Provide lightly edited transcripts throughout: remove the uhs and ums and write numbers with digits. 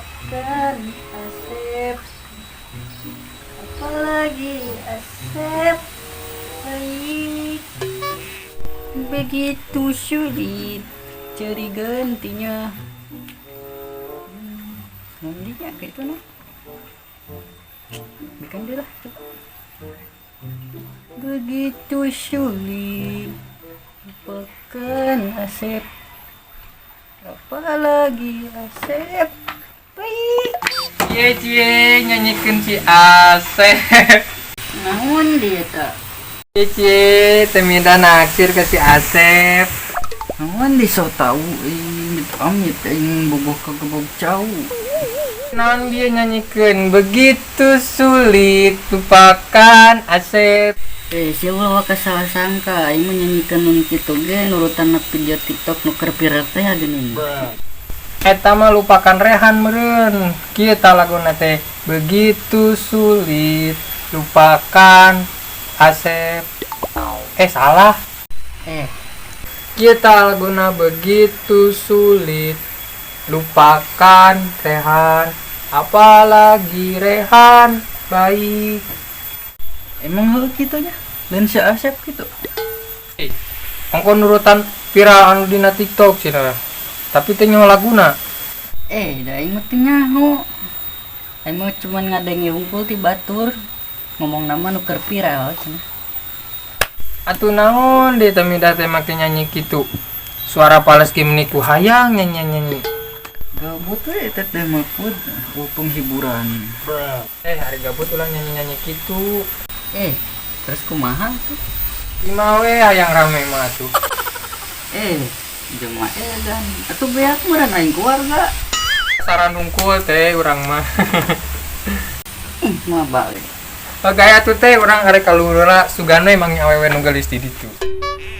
Lupakan Asep, apalagi Asep. Baik, begitu sulit cari gantinya. Nantinya kayak itu nah. Bikin dia lah. Begitu sulit lupakan Asep, apalagi Asep. Baik. Cie nyanyikan si Asep. Namun dia tak. Cie temida naksir ke si Asep. Namun dia so tahu amit yang bogoh kagabog cau. Non dia nyanyikan begitu sulit lupakan Asep. Siapa waka salah sangka ini menyanyikan nun kitu ge nurutan na video TikTok nuker viral teh geuning. Eta mah lupakan Rehan meureun. Kita laguna teh begitu sulit lupakan Asep. Salah. Kita laguna begitu sulit lupakan Rehan, apalagi Rehan baik. Emang hal gitu nya dan si Asep gitu. Angko nurutan viral anu dina TikTok cenah. Tapi teh nyaho laguna. Da aing mah teu nyaho. Aing mah cuman ngadengi hungkul ti batur ngomong nama nuker viral cenah. Atuh naon deui tamida teh make nyanyi kitu. Suara pales ki meniku hayang nyanyi-nyanyi. Gabut we eta teh mah pud penghiburan. Hari gabut ulah nyanyi-nyanyi kitu. Terus kumaha tuh? Ima we hayang rame mah atuh. Jemaah edan. Atuh beak meureun aing keluarga. Saran hungkul teh urang mah. Maba we. Gaya tuh teh urang arek kaluruna sugana emang awewe nu gelis di ditu.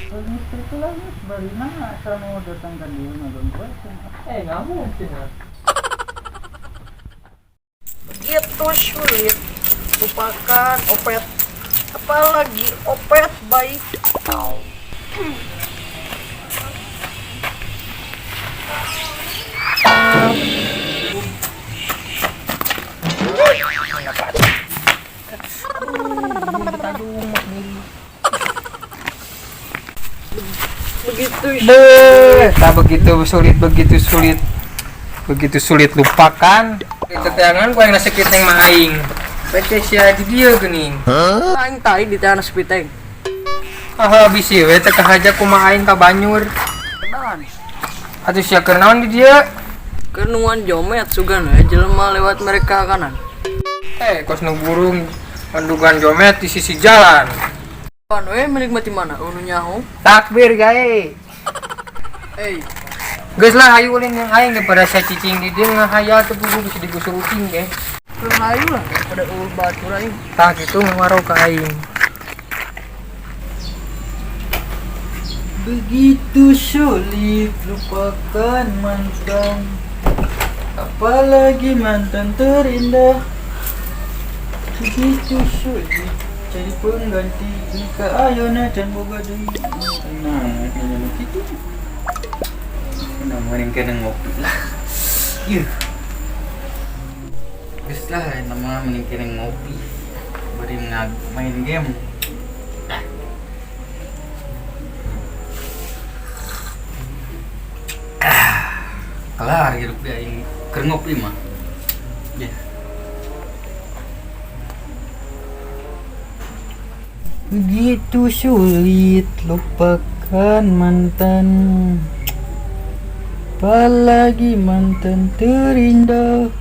Itulah barina asal mau datang ka dieu ngadon poe. Ngamun cenah. Begitu sulit lupakan opet, apalagi opet baik. Begitu sulit lupakan. Keteangan ku yang nasakit neng mah aing. Pece sia di dieu geuning. Aing tai di tanah sepiteng. Bisi we teh kahaja kumaha aing ka Banyur. Naon? Atuh sia keur naon di dieu? Kenuan jomet sugan jelema lewat mereka kanan. Kos nu burung pandugan jomet di sisi jalan. Pan we menikmati mana unu nyaho? Takbir gae. Geus lah hayu ulin yang aing daripada saya cicing di dieu ngahaya teu puguh bisa digusur ucing ge. Keur hayu lah pada ulun batur aing. Tah kitu ngawaro ka aing. Begitu sulit lupakan mantan, apalagi mantan terindah. Begitu sulit cari pengganti jika ayana dan boga deui. Nah, kayaknya begitu. Namanya kena ngopi lah. Geus lah nama mending kena ngopi. Bari main game. Kelar hidup dia aing keur ngopi mah. Begitu sulit lupakan mantan, apalagi mantan terindah.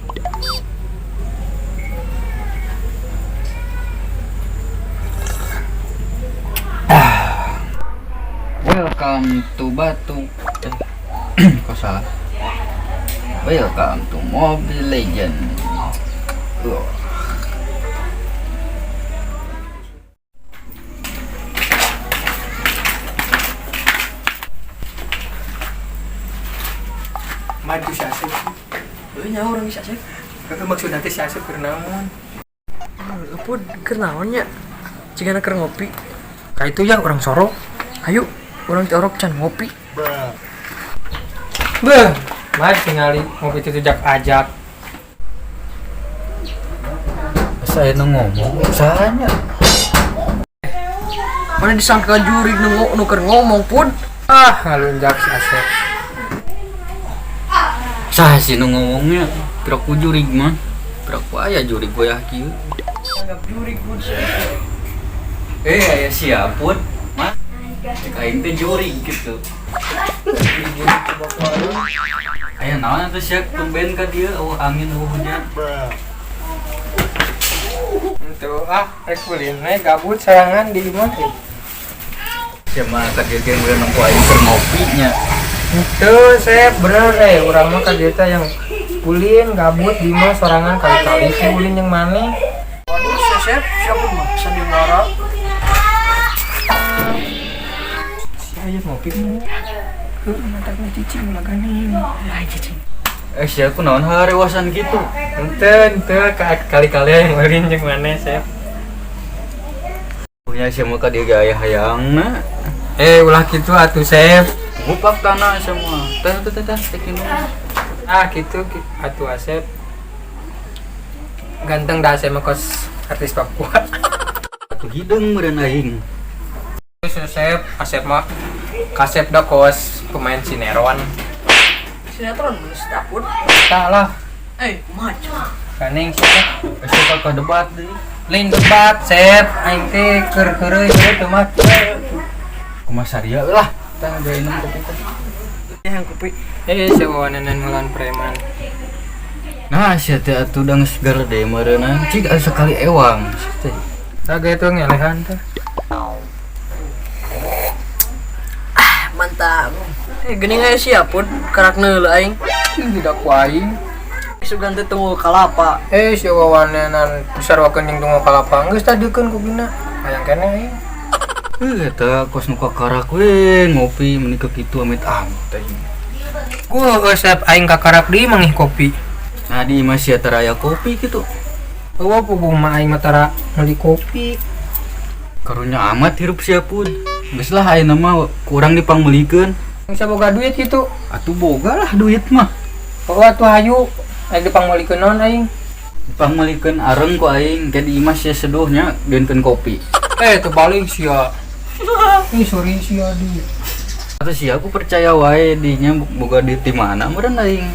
Welcome to Batu. Kok salah? Welcome to Mobile Legend. Maju si Asep. Nyaho orang bisa Asep. Kagak maksud nanti si Asep keur naon. Pud keur naon nya? Cigana keur ngopi. Ka itu ya orang sorok. Ayo, orang teh orok can ngopi. Beuh, mari tingali ngopi teh jak ajak. saya ngomong usahanya. Mana disangka juri nuker ngomong pun. Ah, ngalunjak si Asep. Saya sih ngomongnya piraku jurig mah. Piraku aya jurig gue kieu. Anggap juri pun. Aya siapun, mah. Kain teh jurig gitu. Aya naon atuh sia tumben ka dieu angin hujan. Itu rek ulin gabut sayangan di imah. Siapa kaget yang udah nunggu aing keur ngopinya. Itu Sep bener urang mah ka dieu teh yang ulin gabut di imah sorangan kali-kali si ulin yang mana? Waduh, Sep, siapa mah? Sandiwara. Saya ngopi mah. Mantapnya cicing lagani. Cicing. Sia aku naon harewasan gitu. Ente kali-kali yang ulin jeung mana Sep? Punya siapa ka dieu ge aya hayangna. Ulah gitu atuh Sep. Ngupak tanah semua. Teh tekin Gitu atuh Asep. Ganteng dah Asep mah kos artis Papua. Atuh hideung meureun aing. Terus Asep mah kasep dah kos pemain sinetron. Sinetron geus dapur. Tak lah, Macam. kaning Sep. Sia ka debat deui. Lain debat Sep, aing teh keur heureuy teu mah. Kumaha saria lah. Tah gaeun kopi teh. Yang kopi. Sewawanan mulan preman. Nah, sia teh atuh dang segala deh meureunna. Cik asa sekali ewang. Teh. Saga itu ngelehan teh. Mantap. Geuning aya siapun karak neuleuh aing. Tidak ku aing. Sugan teh tunggu kalapa. Sewawanan sarwakeun jeung tunggu kalapa geus tadeukeun ku bina. Hayang keneh aing. Eta kos nu kakarak we ngopi menikah kitu amit-amit teh. Ku Sep aing kakarak di mangih kopi. Nah di imah sia teh aya kopi gitu. Eueuh puguh mah aing mah tara meuli kopi. Karunya amat hirup sia pun. Geus lah ayeuna mah kurang dipangmelikeun. Bisa boga duit gitu. Atuh boga lah duit mah. Oh atuh hayu. Aing dipangmelikeun naon aing? Dipangmelikeun areng ku aing ke di imah sia seduhnya dienkeun kopi. Teu balik sia. Sorry sia di. Atuh sia aku percaya wae dinya boga duit di mana meureun aing.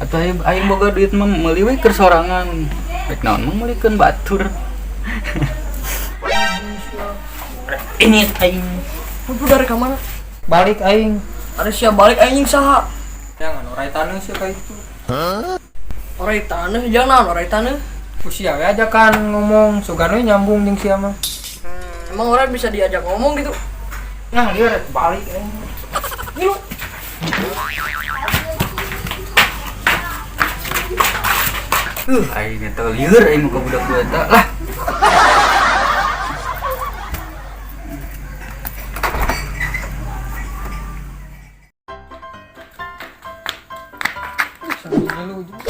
Atuh aing boga duit mah meuli we keur sorangan. Rek naon mah meulikeun batur. Ini aing Pupu dari ka mana? balik aing. Ada siap balik anjing saha? Jangan orai taneuh sia ka itu. Orai taneuh, jangan orai taneuh. Ku sia we ajakan ngomong sugan we nyambung jeung sia mah. Emang orang bisa diajak ngomong gitu? Nah, dia rek balik aing. Ngilu. Aing eta lieur aing muka budak tua eta lah. Sambil ngeluh juga.